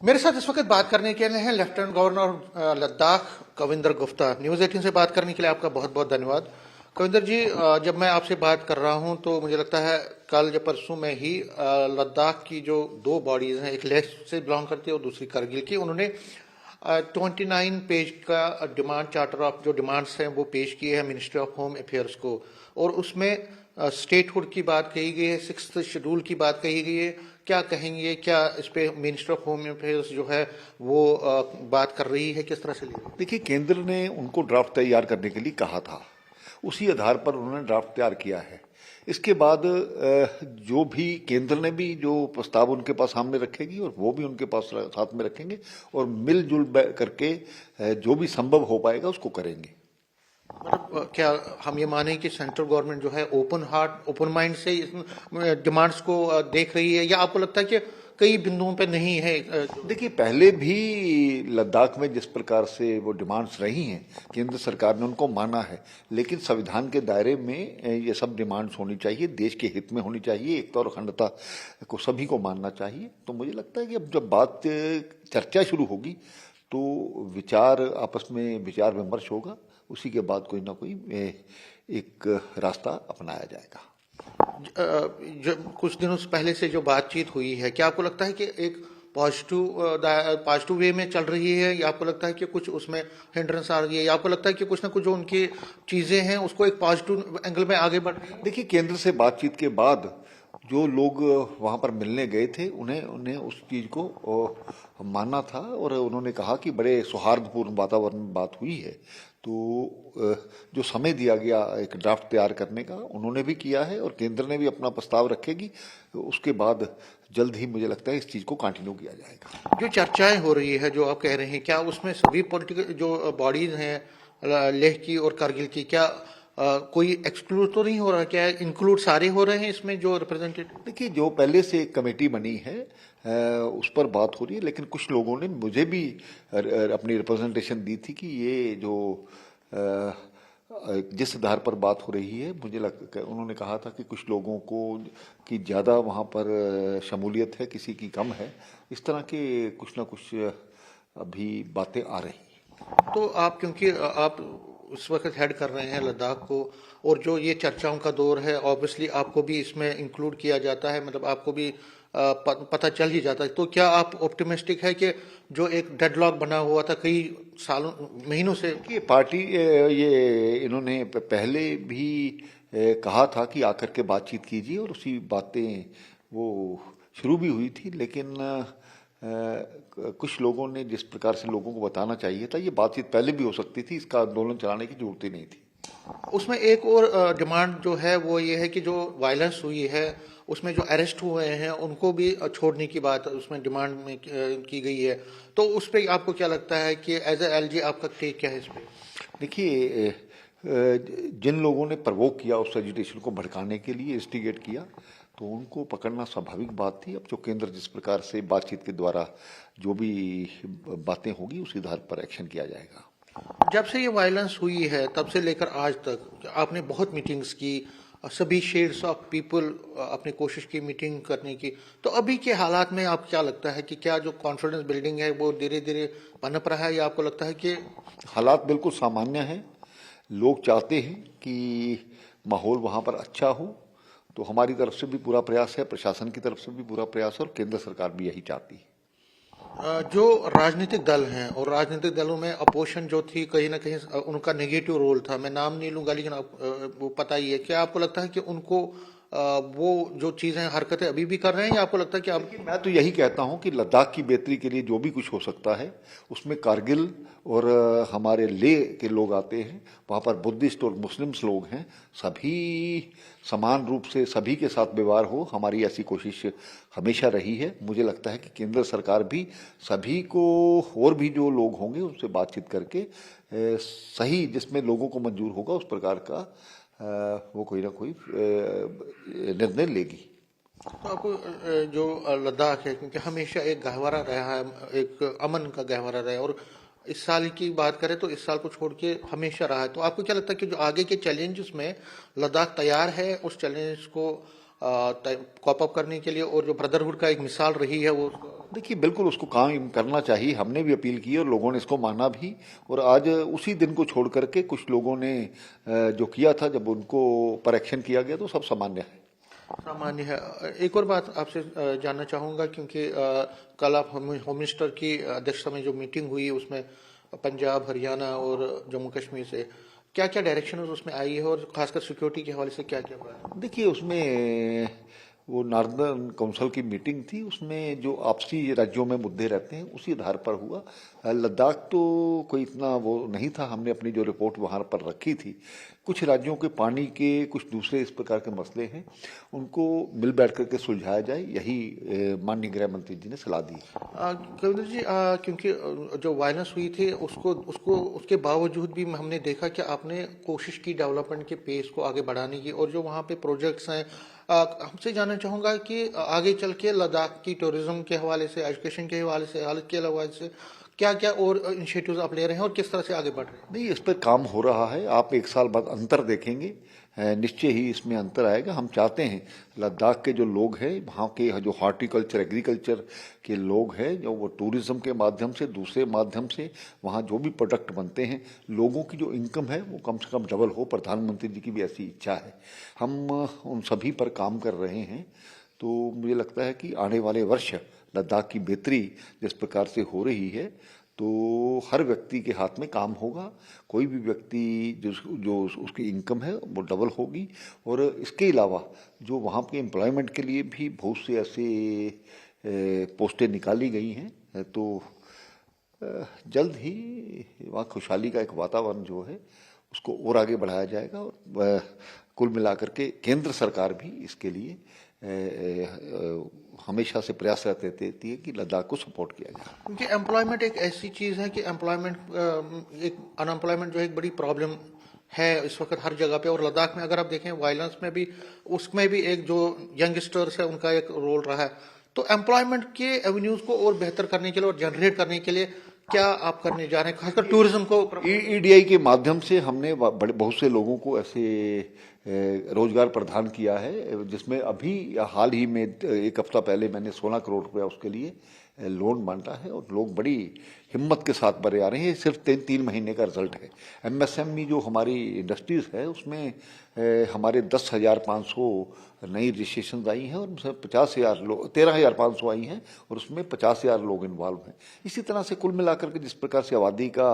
मेरे साथ इस वक्त बात करने के लिए हैं lieutenant governor Ladakh Kavinder Gupta. News 18 से बात करने के लिए आपका बहुत बहुत धन्यवाद। कविंदर जी, जब मैं आपसे बात कर रहा हूं तो मुझे लगता है कल या परसों में ही लद्दाख की जो दो बॉडीज हैं, एक लेह से बिलोंग करती है और दूसरी करगिल की, उन्होंने 29 पेज का डिमांड चार्टर ऑफ जो डिमांड्स हैं वो पेश किए हैं मिनिस्ट्री ऑफ होम अफेयर्स को, और उसमें स्टेटहुड की बात कही गई है, 6th शेड्यूल की बात कही गई है। क्या कहेंगे, क्या इस पे मिनिस्टर ऑफ होम अफेयर्स जो है वो बात कर रही है, किस तरह से ली? देखिए, केंद्र ने उनको ड्राफ्ट तैयार करने के लिए कहा था, उसी आधार पर उन्होंने ड्राफ्ट तैयार किया है। इसके बाद जो भी केंद्र ने भी जो प्रस्ताव उनके पास सामने रखेगी और वो भी उनके पास साथ में रखेंगे और मिलजुल करके जो भी संभव हो पाएगा उसको करेंगे। मतलब क्या हम ये माने कि सेंट्रल गवर्नमेंट जो है ओपन हार्ट ओपन माइंड से डिमांड्स को देख रही है, या आपको लगता है कि कई बिंदुओं पे नहीं है? देखिए, पहले भी लद्दाख में जिस प्रकार से वो डिमांड्स रही हैं, केंद्र सरकार ने उनको माना है, लेकिन संविधान के दायरे में ये सब डिमांड्स होनी चाहिए, देश के हित में होनी चाहिए, एकता और अखंडता को सभी को मानना चाहिए। तो मुझे लगता है कि अब जब बात चर्चा शुरू होगी तो विचार आपस में विचार विमर्श होगा, उसी के बाद कोई ना कोई एक रास्ता अपनाया जाएगा। जो कुछ दिनों से पहले से जो बातचीत हुई है, क्या आपको लगता है कि एक पॉजिटिव वे में चल रही है, या आपको लगता है कि कुछ उसमें हिंड्रेंस आ रही है, या आपको लगता है कि कुछ ना कुछ जो उनकी चीजें हैं उसको एक पॉजिटिव एंगल में आगे बढ़ रही है? देखिए, केंद्र से बातचीत के बाद जो लोग वहां पर मिलने गए थे उन्हें उन्हें उस चीज को मानना था और उन्होंने कहा कि बड़े सौहार्दपूर्ण वातावरण में बात हुई है। तो जो समय दिया गया एक ड्राफ्ट तैयार करने का उन्होंने भी किया है और केंद्र ने भी अपना प्रस्ताव रखेगी। उसके बाद जल्द ही मुझे लगता है इस चीज को कंटिन्यू किया जाएगा। जो चर्चाएं हो रही है, जो आप कह रहे हैं, क्या उसमें सभी पॉलिटिकल जो बॉडीज हैं लेह की और कारगिल की, क्या कोई एक्सक्लूड तो नहीं हो रहा? क्या इंक्लूड सारे हो रहे हैं इसमें जो रिप्रेजेंटेटिव? देखिए, जो पहले से एक कमेटी बनी है उस पर बात हो रही है, लेकिन कुछ लोगों ने मुझे भी अपनी रिप्रेजेंटेशन दी थी कि ये जो जिस आधार पर बात हो रही है, उन्होंने कहा था कि कुछ लोगों को कि ज़्यादा वहाँ पर शमूलियत है, किसी की कम है। इस तरह के कुछ ना कुछ अभी बातें आ रही हैं। तो आप, क्योंकि आप उस वक्त हेड कर रहे हैं लद्दाख को, और जो ये चर्चाओं का दौर है, ऑब्वियसली आपको भी इसमें इंक्लूड किया जाता है, मतलब आपको भी पता चल ही जाता है। तो क्या आप ऑप्टिमिस्टिक है कि जो एक डेडलॉक बना हुआ था कई सालों महीनों से, कि पार्टी ये इन्होंने पहले भी कहा था कि आकर के बातचीत कीजिए और उसी बातें वो शुरू भी हुई थी, लेकिन कुछ लोगों ने जिस प्रकार से लोगों को बताना चाहिए था, ये बातचीत पहले भी हो सकती थी, इसका आंदोलन चलाने की जरूरत ही नहीं थी। उसमें एक और डिमांड जो है वो ये है कि जो वायलेंस हुई है उसमें जो अरेस्ट हुए हैं उनको भी छोड़ने की बात उसमें डिमांड में की गई है। तो उस पर आपको क्या लगता है कि एज ए एलजी आपका टेक क्या है इस पर? देखिए, जिन लोगों ने प्रवोक किया उस एजिटेशन को भड़काने के लिए, इंस्टिगेट किया, तो उनको पकड़ना स्वाभाविक बात थी। अब जो केंद्र जिस प्रकार से बातचीत के द्वारा जो भी बातें होगी उसी आधार पर एक्शन किया जाएगा। जब से ये वायलेंस हुई है तब से लेकर आज तक आपने बहुत मीटिंग्स की, सभी शेड्स ऑफ पीपल अपनी कोशिश की मीटिंग करने की, तो अभी के हालात में आप क्या लगता है कि क्या जो कॉन्फिडेंस बिल्डिंग है वो धीरे धीरे पनप रहा है, या आपको लगता है कि हालात बिल्कुल सामान्य हैं? लोग चाहते हैं कि माहौल वहाँ पर अच्छा हो, तो हमारी तरफ से भी पूरा प्रयास है, प्रशासन की तरफ से भी पूरा प्रयास है और केंद्र सरकार भी यही चाहती है। जो राजनीतिक दल हैं और राजनीतिक दलों में अपोजिशन जो थी, कहीं ना कहीं उनका नेगेटिव रोल था, मैं नाम नहीं लूंगा लेकिन वो पता ही है। क्या आपको लगता है कि उनको वो जो चीजें हरकतें अभी भी कर रहे हैं, या आपको लगता है कि आप? मैं तो यही कहता हूं कि लद्दाख की बेहतरी के लिए जो भी कुछ हो सकता है उसमें कारगिल और हमारे लेह के लोग आते हैं, वहाँ पर बुद्धिस्ट और मुस्लिम्स लोग हैं, सभी समान रूप से सभी के साथ व्यवहार हो, हमारी ऐसी कोशिश हमेशा रही है। मुझे लगता है कि केंद्र सरकार भी सभी को और भी जो लोग होंगे उनसे बातचीत करके सही जिसमें लोगों को मंजूर होगा उस प्रकार का वो कोई ना कोई निर्णय लेगी। तो आपको जो लद्दाख है, क्योंकि हमेशा एक गहवारा रहा है, एक अमन का गहवारा रहा है, और इस साल की बात करें तो इस साल को छोड़ के हमेशा रहा है, तो आपको क्या लगता है कि जो आगे के चैलेंजेस में लद्दाख तैयार है उस चैलेंज को कॉप अप करने के लिए और जो ब्रदरहुड का एक मिसाल रही है वो देखिए बिल्कुल उसको काम करना चाहिए। हमने भी अपील की और लोगों ने इसको माना भी। और आज उसी दिन को छोड़ करके कुछ लोगों ने जो किया था, जब उनको पर एक्शन किया गया तो सब सामान्य है। सामान्य है। एक और बात आपसे जानना चाहूँगा, क्योंकि कल आप होम मिनिस्टर की अध्यक्षता में जो मीटिंग हुई उसमें पंजाब, हरियाणा और जम्मू कश्मीर से क्या क्या डायरेक्शन उसमें आई है और खासकर सिक्योरिटी के हवाले से क्या क्या हुआ है? देखिए उसमें वो नॉर्दर्न काउंसिल की मीटिंग थी, उसमें जो आपसी राज्यों में मुद्दे रहते हैं उसी आधार पर हुआ। लद्दाख तो कोई इतना वो नहीं था। हमने अपनी जो रिपोर्ट वहाँ पर रखी थी, कुछ राज्यों के पानी के कुछ दूसरे इस प्रकार के मसले हैं, उनको मिल बैठ करके सुलझाया जाए, यही माननीय गृह मंत्री जी ने सलाह दी। कविंदर जी, क्योंकि जो वायलेंस हुई थी उसको उसको उसके बावजूद भी हमने देखा कि आपने कोशिश की डेवलपमेंट के पेस को आगे बढ़ाने की, और जो वहाँ पे प्रोजेक्ट्स हैं हमसे जानना चाहूँगा कि आगे चल के लद्दाख की टूरिज्म के हवाले से, एजुकेशन के हवाले से, हालत के हवाले से क्या क्या और इनिशिएटिव्स आप ले रहे हैं और किस तरह से आगे बढ़ रहे हैं? नहीं, इस पर काम हो रहा है। आप एक साल बाद अंतर देखेंगे, निश्चय ही इसमें अंतर आएगा। हम चाहते हैं लद्दाख के जो लोग हैं, वहाँ के जो हॉर्टिकल्चर एग्रीकल्चर के लोग हैं, जो वो टूरिज्म के माध्यम से, दूसरे माध्यम से वहाँ जो भी प्रोडक्ट बनते हैं, लोगों की जो इनकम है वो कम से कम डबल हो। प्रधानमंत्री जी की भी ऐसी इच्छा है। हम उन सभी पर काम कर रहे हैं। तो मुझे लगता है कि आने वाले वर्ष लद्दाख की बेहतरी जिस प्रकार से हो रही है, तो हर व्यक्ति के हाथ में काम होगा। कोई भी व्यक्ति जो उसकी इनकम है वो डबल होगी। और इसके अलावा जो वहाँ के एम्प्लॉयमेंट के लिए भी बहुत से ऐसे पोस्टें निकाली गई हैं, तो जल्द ही वहाँ खुशहाली का एक वातावरण जो है उसको और आगे बढ़ाया जाएगा। और कुल मिलाकर के केंद्र सरकार भी इसके लिए हमेशा से प्रयास रहती है कि लद्दाख को सपोर्ट किया जाए। क्योंकि एम्प्लॉयमेंट एक ऐसी चीज़ है कि एम्प्लॉयमेंट एक अनएम्प्लॉयमेंट जो है एक बड़ी प्रॉब्लम है इस वक्त हर जगह पे। और लद्दाख में अगर आप देखें वायलेंस में भी, उसमें भी एक जो यंगस्टर्स है उनका एक रोल रहा है। तो एम्प्लॉयमेंट के एवेन्यूज को और बेहतर करने के लिए और जनरेट करने के लिए क्या आप करने जा रहे हैं, खासकर टूरिज्म को? ईडीआई के माध्यम से हमने बहुत से लोगों को ऐसे रोजगार प्रदान किया है, जिसमें अभी हाल ही में एक हफ्ता पहले मैंने 16 करोड़ रुपया उसके लिए लोन बांटा है। और लोग बड़ी हिम्मत के साथ भरे आ रहे हैं। सिर्फ 3 महीने का रिजल्ट है। एमएसएमई जो हमारी इंडस्ट्रीज है उसमें हमारे 10,500 नई रजिस्ट्रेशन आई हैं और उसमें 50,000 लोग, 13,500 आई हैं और उसमें 50,000 लोग इन्वॉल्व हैं। इसी तरह से कुल मिलाकर के जिस प्रकार से आबादी का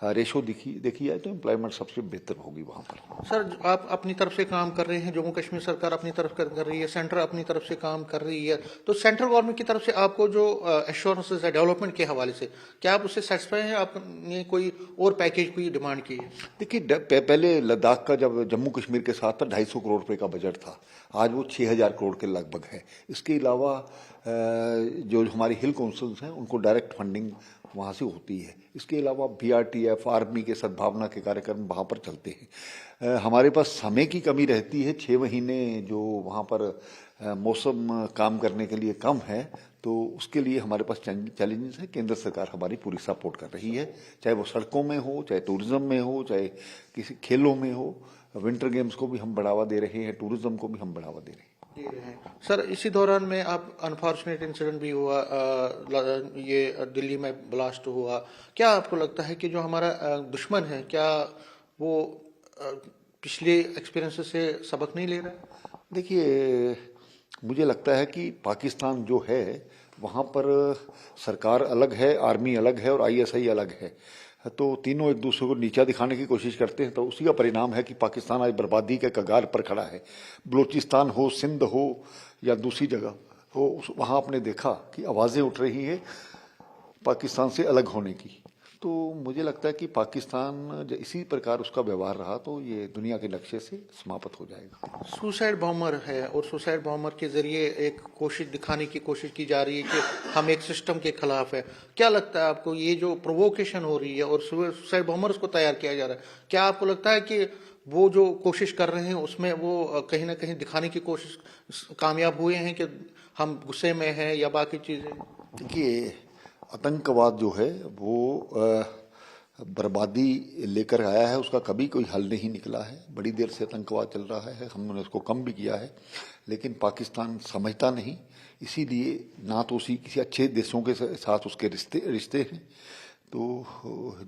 रेशो देखी जाए तो एम्प्लॉयमेंट सबसे बेहतर होगी वहाँ पर। सर, आप अपनी तरफ से काम कर रहे हैं, जम्मू कश्मीर सरकार अपनी तरफ कर रही है, सेंटर अपनी तरफ से काम कर रही है, तो सेंट्रल गवर्नमेंट की तरफ से आपको जो एश्योरेंसेस है डेवलपमेंट के हवाले से, क्या आप उससे सेटिस्फाई हैं? आपने कोई और पैकेज की डिमांड की है? देखिए पहले लद्दाख का जब जम्मू कश्मीर के साथ था 250 करोड़ रुपए का बजट था, आज वो 6,000 करोड़ के लगभग है। इसके अलावा जो हमारी हिल काउंसिल्स हैं उनको डायरेक्ट फंडिंग वहाँ से होती है। इसके अलावा बीआरटीएफ, आर्मी के सद्भावना के कार्यक्रम वहाँ पर चलते हैं। हमारे पास समय की कमी रहती है। 6 महीने जो वहाँ पर मौसम काम करने के लिए कम है, तो उसके लिए हमारे पास चैलेंजेस है। केंद्र सरकार हमारी पूरी सपोर्ट कर रही है, चाहे वो सड़कों में हो, चाहे टूरिज्म में हो, चाहे किसी खेलों में हो। विंटर गेम्स को भी हम बढ़ावा दे रहे हैं, टूरिज्म को भी हम बढ़ावा दे रहे हैं। सर, इसी दौरान में आप अनफॉर्चुनेट इंसिडेंट भी हुआ, ये दिल्ली में ब्लास्ट हुआ। क्या आपको लगता है कि जो हमारा दुश्मन है, क्या वो पिछले एक्सपीरियंस से सबक नहीं ले रहा? देखिए मुझे लगता है कि पाकिस्तान जो है वहाँ पर सरकार अलग है, आर्मी अलग है और आईएसआई अलग है। तो तीनों एक दूसरे को नीचा दिखाने की कोशिश करते हैं, तो उसी का परिणाम है कि पाकिस्तान आज बर्बादी के कगार पर खड़ा है। बलूचिस्तान हो, सिंध हो या दूसरी जगह हो, वहाँ आपने देखा कि आवाज़ें उठ रही है पाकिस्तान से अलग होने की। तो मुझे लगता है कि पाकिस्तान इसी प्रकार उसका व्यवहार रहा तो ये दुनिया के नक्शे से समाप्त हो जाएगा। सुसाइड बॉम्बर है और सुसाइड बॉम्बर के जरिए एक कोशिश दिखाने की कोशिश की जा रही है कि हम एक सिस्टम के खिलाफ है। क्या लगता है आपको, ये जो प्रोवोकेशन हो रही है और सुसाइड बॉम्बर्स को तैयार किया जा रहा है, क्या आपको लगता है कि वो जो कोशिश कर रहे हैं उसमें वो कहीं ना कहीं दिखाने की कोशिश कामयाब हुए हैं कि हम गुस्से में हैं या बाकी चीजें? देखिए आतंकवाद जो है वो बर्बादी लेकर आया है, उसका कभी कोई हल नहीं निकला है। बड़ी देर से आतंकवाद चल रहा है, हमने उसको कम भी किया है, लेकिन पाकिस्तान समझता नहीं, इसीलिए ना तो उसी किसी अच्छे देशों के साथ उसके रिश्ते हैं, तो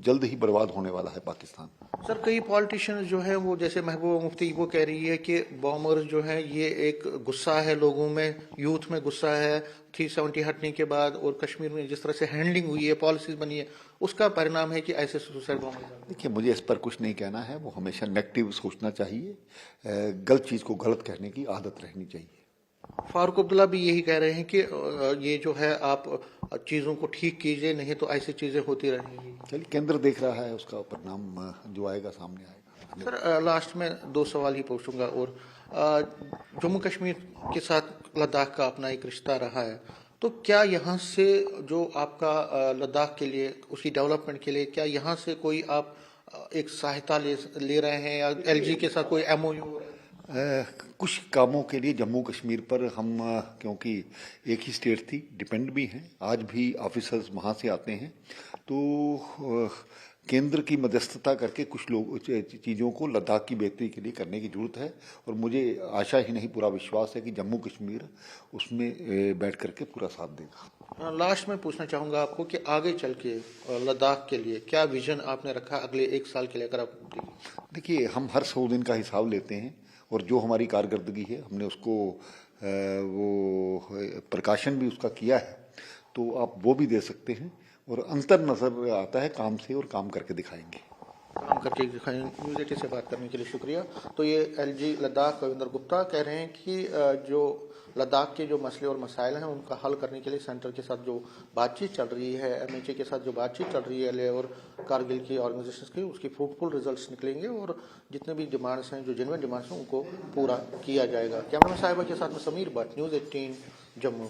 जल्द ही बर्बाद होने वाला है पाकिस्तान। सर कई पॉलिटिशियंस जो है वो जैसे महबूबा मुफ्ती वो कह रही है कि बॉम्बर्स जो है ये एक गुस्सा है लोगों में, यूथ में गुस्सा है 370 हटने के बाद, और कश्मीर में जिस तरह से हैंडलिंग हुई है, पॉलिसीज बनी है, उसका परिणाम है कि ऐसे सुसाइड बॉम्बर। देखिए, मुझे इस पर कुछ नहीं कहना है, वो हमेशा नेगेटिव सोचना चाहिए, गलत चीज़ को गलत कहने की आदत रहनी चाहिए। फारूक अब्दुल्ला भी यही कह रहे हैं कि ये जो है आप चीज़ों को ठीक कीजिए, नहीं तो ऐसी चीज़ें होती रहेंगी। चलिए, केंद्र देख रहा है, उसका परिणाम जो आएगा सामने आएगा। सर लास्ट में दो सवाल ही पूछूंगा, और जम्मू कश्मीर के साथ लद्दाख का अपना एक रिश्ता रहा है, तो क्या यहाँ से जो आपका लद्दाख के लिए उसकी डेवलपमेंट के लिए क्या यहाँ से कोई आप एक सहायता ले रहे हैं, या एलजी के साथ कोई एमओयू? कुछ कामों के लिए जम्मू कश्मीर पर हम क्योंकि एक ही स्टेट थी, डिपेंड भी हैं, आज भी ऑफिसर्स वहाँ से आते हैं, तो केंद्र की मध्यस्थता करके कुछ लोग चीज़ों को लद्दाख की बेहतरी के लिए करने की जरूरत है, और मुझे आशा ही नहीं पूरा विश्वास है कि जम्मू कश्मीर उसमें बैठ करके पूरा साथ देगा। लास्ट में पूछना चाहूँगा आपको कि आगे चल के लद्दाख के लिए क्या विजन आपने रखा अगले एक साल के लिए, अगर आप देखिए, हम हर 100 दिन का हिसाब लेते हैं, और जो हमारी कारकर्दगी है हमने उसको वो प्रकाशन भी उसका किया है, तो आप वो भी दे सकते हैं, और अंतर नजर आता है काम से, और काम करके दिखाएंगे। काम करके दिखाएं। न्यूज़ 18 से बात करने के लिए शुक्रिया। तो ये एलजी लद्दाख कविंदर गुप्ता कह रहे हैं कि जो लद्दाख के जो मसले और मसाइल हैं उनका हल करने के लिए सेंटर के साथ जो बातचीत चल रही है, एमएचए के साथ जो बातचीत चल रही है एलए और कारगिल की ऑर्गेनाइजेशंस की, उसकी फ्रूटफुल रिजल्ट्स निकलेंगे, और जितने भी डिमांड्स हैं, जो जेन्युइन डिमांड्स हैं, उनको पूरा किया जाएगा। कैमरा साहिबा के साथ में समीर भट्ट, न्यूज़ 18 जम्मू।